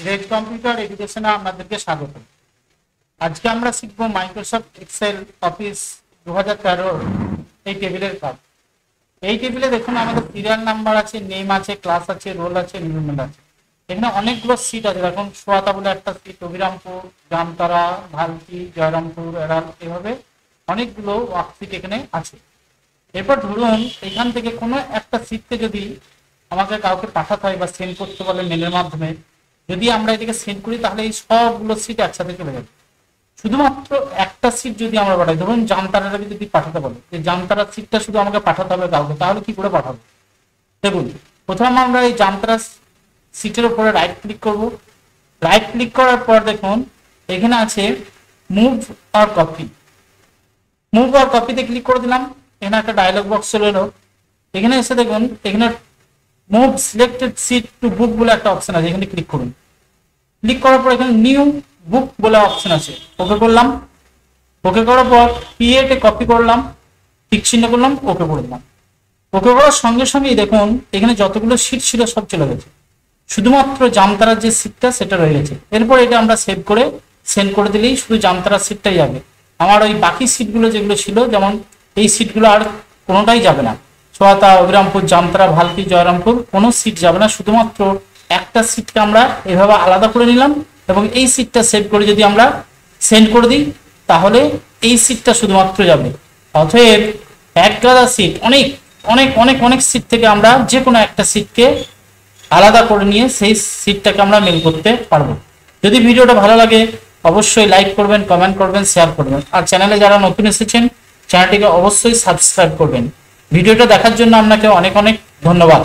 Grade computer এডুকেশনে আপনাদেরকে স্বাগত। আজকে আমরা শিখব মাইক্রোসফট এক্সেল অফিস 2013 এই টেবিলের কাজ। এই টেবিলে দেখুন আমাদের সিরিয়াল নাম্বার আছে, নেম আছে, ক্লাস আছে, রোল আছে, নিউমেরিক আছে। এখানে অনেকগুলো সিট আছে, দেখুন সোয়াতা বলে একটা সিট, অভিরামপুর, জামতারা, ভালকি, জয়রামপুর, এরাল, এভাবে অনেকগুলো ওয়ার্কশিট এখানে আছে। এরপর ধরুন এখান থেকে কোনো একটা সিটকে যদি আমাকে কাউকে পাঠাতে হয় বা সেন্ড করতে বলে মেলের মাধ্যমে, যদি আমরা এটাকে সেন্ড করি তাহলে এই সবগুলো সিট একসাথে চলে যাবে। শুধুমাত্র একটা সিট যদি আমরা পাঠাই, ধরুন জামতারাটাকে যদি পাঠাতে বলে, এই জামতারার সিটটা শুধু আমাকে পাঠাতে হবে কাউকে, তাহলে কি করে পাঠাবো? দেখুন প্রথমে আমরা এই জামতারা সিটের উপরে রাইট ক্লিক করব। রাইট ক্লিক করার পর দেখুন এখানে আছে মুভ আর কপি। মুভ আর কপিতে ক্লিক করে দিলাম, এখানে একটা ডায়লগ বক্স চলে এলো। এখানে এসে দেখুন এখানে move selected seat to book বলে একটা অপশন আছে, এখানে ক্লিক করুন। ক্লিক করার পর এখানে নিউ বুক বলে অপশন আছে, ওকে করলাম। ওকে করার পর ক্রিয়েটে কপি করলাম, টিক চিহ্ন করলাম, ওকে করে দিলাম। ওকে করার সঙ্গে সঙ্গেই দেখুন এখানে যতগুলো সিট ছিল সব চলে গেছে, শুধুমাত্র জামতারার যে সিটটা সেটা রয়ে গেছে। এরপর এটা আমরা সেভ করে সেন্ড করে দিলেই শুধু জামতারার সিটটাই যাবে। আমার ওই বাকি সিটগুলো যেগুলো ছিল, যেমন এই সিটগুলো আর কোনোটাই যাবে না। সোয়াতা, অভিরামপুর, জামতারা, ভালকি, জয়রামপুর কোনো সিট যাবে না, শুধুমাত্র একটা সিটকে আমরা এভাবে আলাদা করে নিলাম এবং এই সিটটা সেভ করে যদি আমরা সেন্ড করে দিই তাহলে এই সিটটা শুধুমাত্র যাবে। অতএব এক গাদা সিট, অনেক অনেক অনেক অনেক সিট থেকে আমরা যে কোনো একটা সিটকে আলাদা করে নিয়ে সেই সিটটাকে আমরা মেল করতে পারবো। যদি ভিডিওটা ভালো লাগে অবশ্যই লাইক করবেন, কমেন্ট করবেন, শেয়ার করবেন। আর চ্যানেলে যারা নতুন এসেছেন চ্যানেলটিকে অবশ্যই সাবস্ক্রাইব করবেন। ভিডিওটা দেখার জন্য আপনাকে অনেক অনেক ধন্যবাদ।